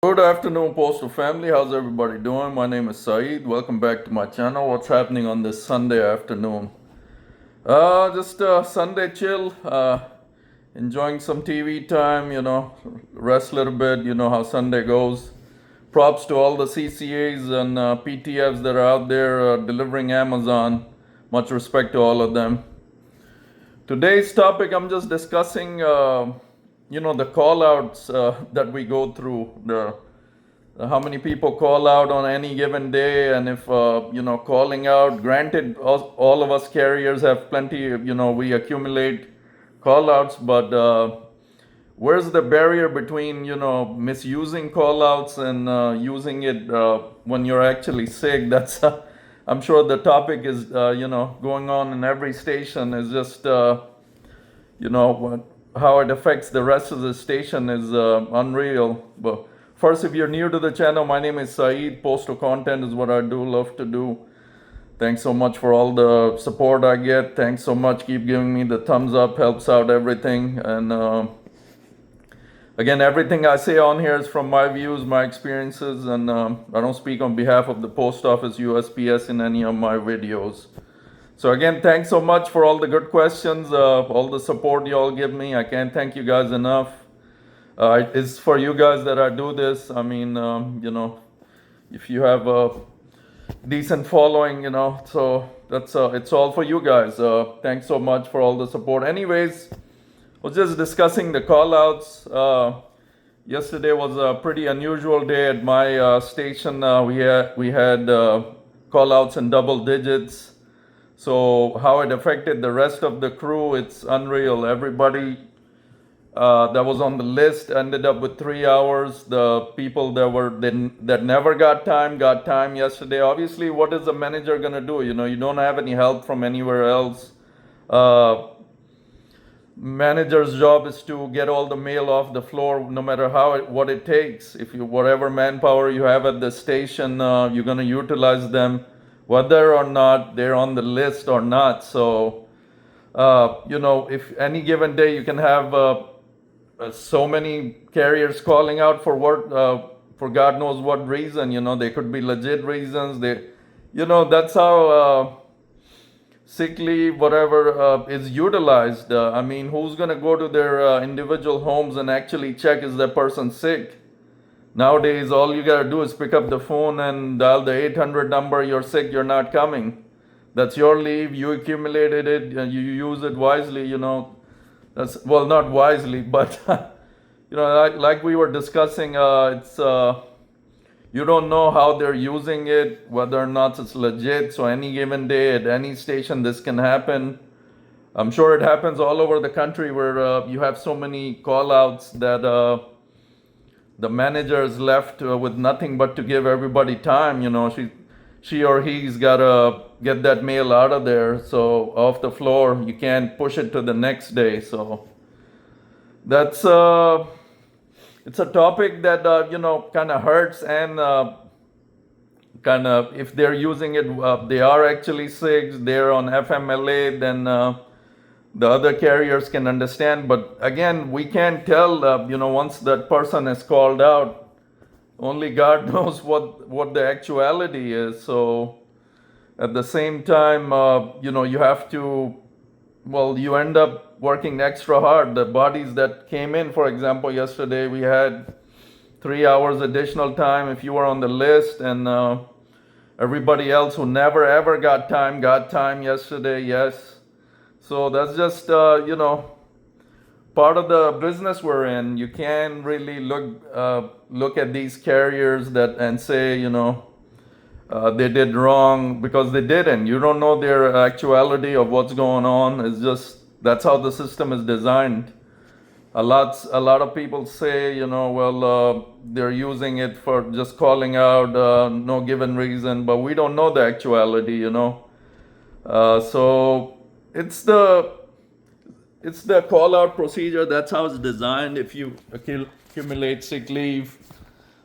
Good afternoon, Postal family. How's everybody doing? My name is Saeed. Welcome back to my channel. What's happening on this Sunday afternoon? Just Sunday chill. Enjoying some TV time. Rest a little bit. You know how Sunday goes. Props to all the CCAs and PTFs that are out there delivering Amazon. Much respect to all of them. Today's topic, I'm just discussing, the call outs that we go through, the how many people call out on any given day, and if, calling out, granted, all of us carriers have plenty, we accumulate call outs, but where's the barrier between, misusing call outs and using it when you're actually sick? That's, I'm sure the topic is, going on in every station is just, what how it affects the rest of the station is unreal. But first, if you're new to the channel, my name is Saeed. Postal content is what I do, love to do. Thanks so much for all the support I get. Thanks so much. Keep giving me the thumbs up, helps out everything. And again, everything I say on here is from my views, my experiences, and I don't speak on behalf of the post office, USPS, in any of my videos. So again, thanks so much for all the good questions, all the support you all give me. I can't thank you guys enough. It's for you guys that I do this. I mean, if you have a decent following, so that's it's all for you guys. Thanks so much for all the support. Anyways, I was just discussing the call outs. Yesterday was a pretty unusual day at my station. We had call outs in double digits. So how it affected the rest of the crew, it's unreal. Everybody that was on the list ended up with 3 hours. The people that never got time yesterday. Obviously, what is the manager gonna do? You don't have any help from anywhere else. Uh, Manager's job is to get all the mail off the floor, no matter what it takes. If you whatever manpower you have at the station, you're gonna utilize them, whether or not they're on the list or not. So, if any given day you can have so many carriers calling out for work for God knows what reason. They could be legit reasons. That's how. Sick leave, whatever is utilized. I mean, who's going to go to their individual homes and actually check is that person sick? Nowadays, all you got to do is pick up the phone and dial the 800 number. You're sick, you're not coming. That's your leave. You accumulated it. You use it wisely. That's, well, not wisely, but like we were discussing, it's you don't know how they're using it, whether or not it's legit. So any given day at any station, this can happen. I'm sure it happens all over the country where you have so many call outs that the manager is left with nothing but to give everybody time. She or he's got to get that mail out of there. So off the floor, you can't push it to the next day. So that's it's a topic that kind of hurts, and kind of, if they're using it, they are actually sick, they're on FMLA, then the other carriers can understand. But again, we can't tell. Once that person is called out, only God knows what the actuality is. So at the same time, you have to, well, you end up working extra hard. The bodies that came in, for example, yesterday we had 3 hours additional time if you were on the list, and everybody else who never ever got time yesterday. Yes. So that's just part of the business we're in. You can't really look at these carriers that and say they did wrong, because they didn't. You don't know their actuality of what's going on. It's just that's how the system is designed. A lot of people say, they're using it for just calling out, no given reason, but we don't know the actuality. So it's the call out procedure. That's how it's designed. If you accumulate sick leave,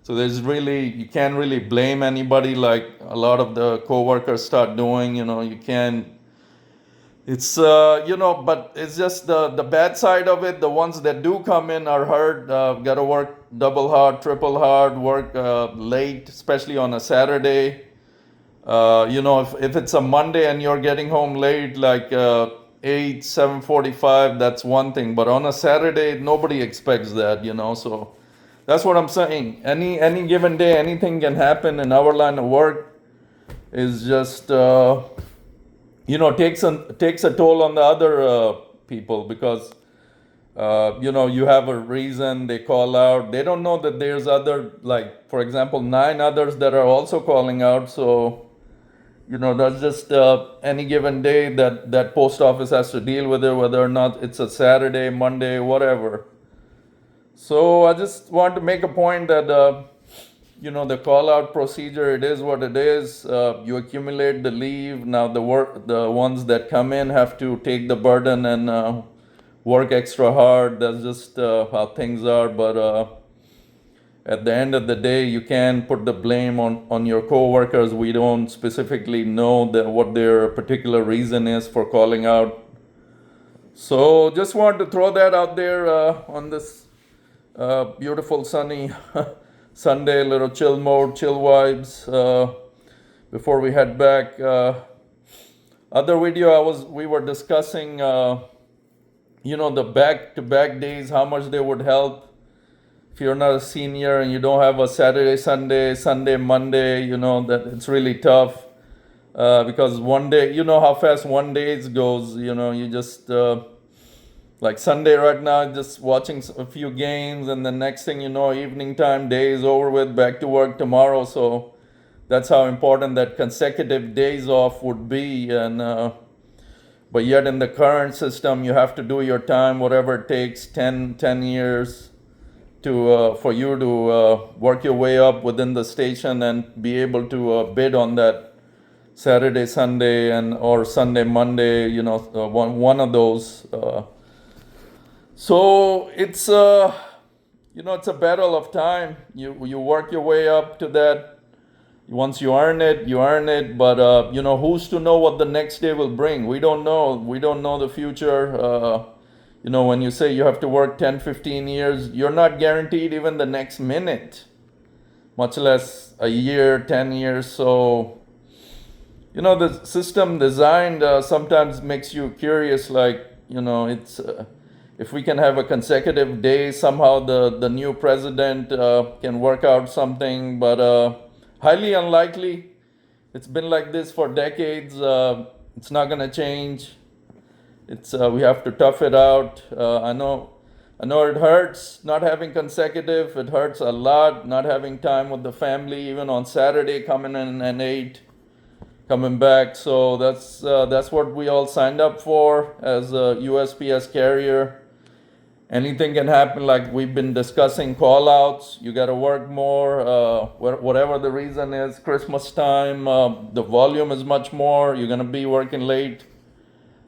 so you can't really blame anybody like a lot of the coworkers start doing. You can't It's but it's just the bad side of it. The ones that do come in are hard. Got to work double hard, triple hard, work late, especially on a Saturday. If it's a Monday and you're getting home late, like 8, 7:45, that's one thing. But on a Saturday, nobody expects that. So that's what I'm saying. Any given day, anything can happen in our line of work. Is just takes a toll on the other people because you have a reason they call out. They don't know that there's other, like for example, 9 others that are also calling out. So that's just any given day that post office has to deal with it, whether or not it's a Saturday, Monday, whatever. So I just want to make a point that the call out procedure, it is what it is. You accumulate the leave. Now the ones that come in have to take the burden and work extra hard. That's just how things are. But at the end of the day, you can put the blame on your coworkers. We don't specifically know what their particular reason is for calling out. So just want to throw that out there on this beautiful sunny Sunday, little chill mode, chill vibes before we head back. Other video we were discussing, the back-to-back days, how much they would help if you're not a senior and you don't have a Saturday, Sunday, Monday. That it's really tough because one day, how fast one day goes. You just like Sunday right now, just watching a few games, and the next thing you know, evening time, day is over with, back to work tomorrow. So that's how important that consecutive days off would be. And but yet in the current system, you have to do your time, whatever it takes, 10 years to for you to work your way up within the station and be able to bid on that Saturday, Sunday, and or Sunday, Monday. One of those. So it's a battle of time. You work your way up to that. Once you earn it, you earn it. But who's to know what the next day will bring? We don't know. We don't know the future. When you say you have to work 10, 15 years, you're not guaranteed even the next minute, much less a year, 10 years. So the system designed sometimes makes you curious. Like it's. If we can have a consecutive day, somehow the new president can work out something, but highly unlikely. It's been like this for decades. It's not going to change. We have to tough it out. I know it hurts not having consecutive. It hurts a lot not having time with the family, even on Saturday, coming in at 8, coming back. So that's what we all signed up for as a USPS carrier. Anything can happen, like we've been discussing, call outs. You got to work more, whatever the reason is. Christmas time, the volume is much more. You're going to be working late.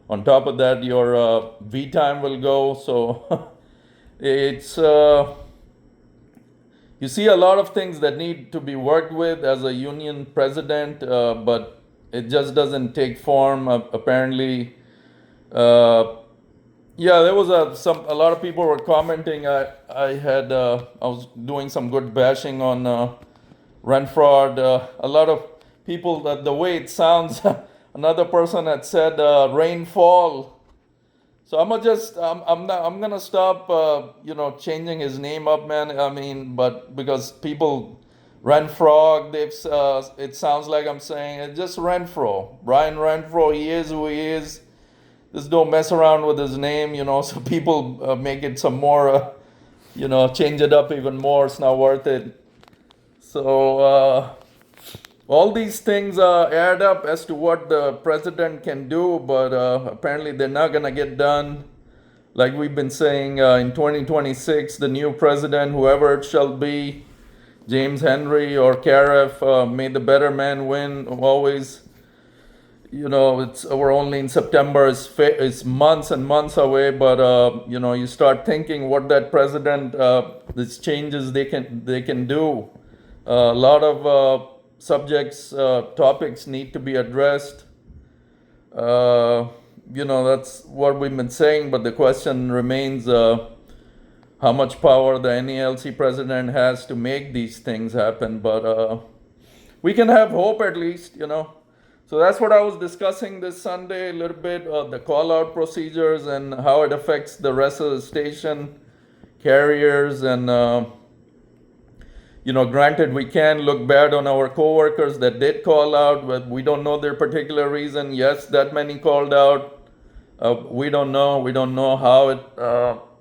On top of that, your V time will go. So it's, you see a lot of things that need to be worked with as a union president, but it just doesn't take form, apparently. Yeah, there was a lot of people were commenting. I was doing some good bashing on rent fraud. A lot of people, the way it sounds, another person had said rainfall. So I'm gonna stop changing his name up, man. I mean, but because people rent frog, it sounds like I'm saying it's just Renfro, Brian Renfro. He is who he is. Just don't mess around with his name, so people make it some more, change it up even more. It's not worth it. So all these things add up as to what the president can do, but apparently they're not going to get done. Like we've been saying, in 2026, the new president, whoever it shall be, James Henry or Cariff, may the better man win always. We're only in September. It's months and months away, but you start thinking what that president, these changes they can do. A lot of subjects, topics need to be addressed. that's what we've been saying, but the question remains, how much power the NELC president has to make these things happen. But we can have hope at least. So that's what I was discussing this Sunday a little bit, the call out procedures and how it affects the rest of the station carriers. And granted, we can look bad on our coworkers that did call out, but we don't know their particular reason. Yes, that many called out. We don't know. We don't know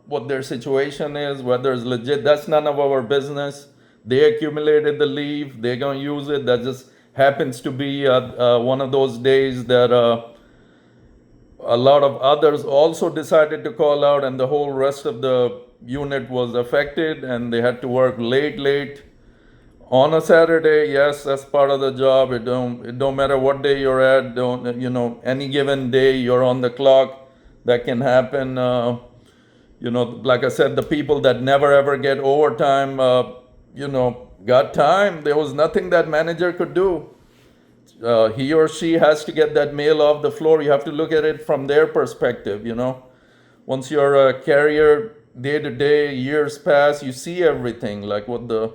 what their situation is, whether it's legit. That's none of our business. They accumulated the leave. They're gonna use it. That just happens to be one of those days that a lot of others also decided to call out, and the whole rest of the unit was affected, and they had to work late on a Saturday. Yes, that's part of the job. It don't matter what day you're at. Don't any given day you're on the clock. That can happen. Like I said, the people that never ever get overtime, got time. There was nothing that manager could do. He or she has to get that mail off the floor. You have to look at it from their perspective. Once you're a carrier, day to day, years pass, you see everything, like what the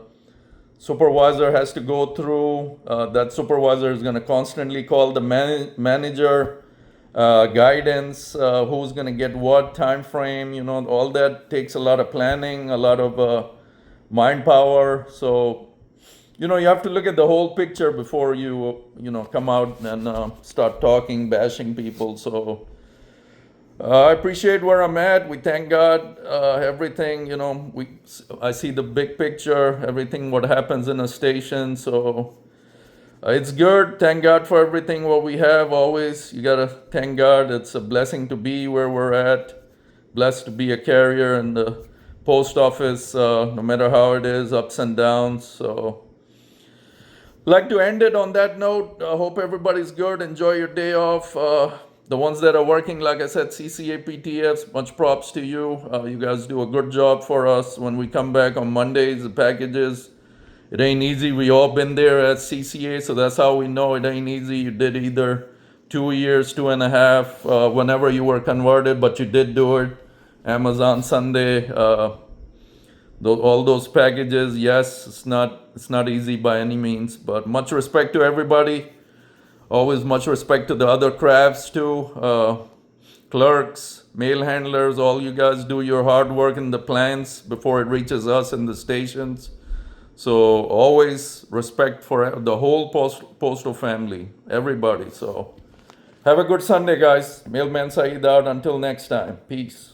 supervisor has to go through. That supervisor is going to constantly call the manager, guidance, who's going to get what time frame. All that takes a lot of planning, a lot of mind power. So you have to look at the whole picture before you come out and start talking, bashing people. So I appreciate where I'm at. We thank God. Everything, I see the big picture, everything what happens in a station. So it's good. Thank God for everything what we have. Always, you gotta thank God. It's a blessing to be where we're at. Blessed to be a carrier in the post office, no matter how it is, ups and downs. So like to end it on that note. I hope everybody's good. Enjoy your day off. The ones that are working, like I said, CCA, PTFs, much props to you. You guys do a good job for us. When we come back on Mondays, the packages, it ain't easy. We all been there at CCA, so that's how we know it ain't easy. You did either 2 years, 2.5, whenever you were converted, but you did do it. Amazon Sunday, all those packages. Yes, it's not easy by any means, but much respect to everybody. Always much respect to the other crafts too. Clerks, mail handlers, all you guys do your hard work in the plants before it reaches us in the stations. So always respect for the whole postal family, everybody. So have a good Sunday, guys. Mailman Saeed out. Until next time. Peace.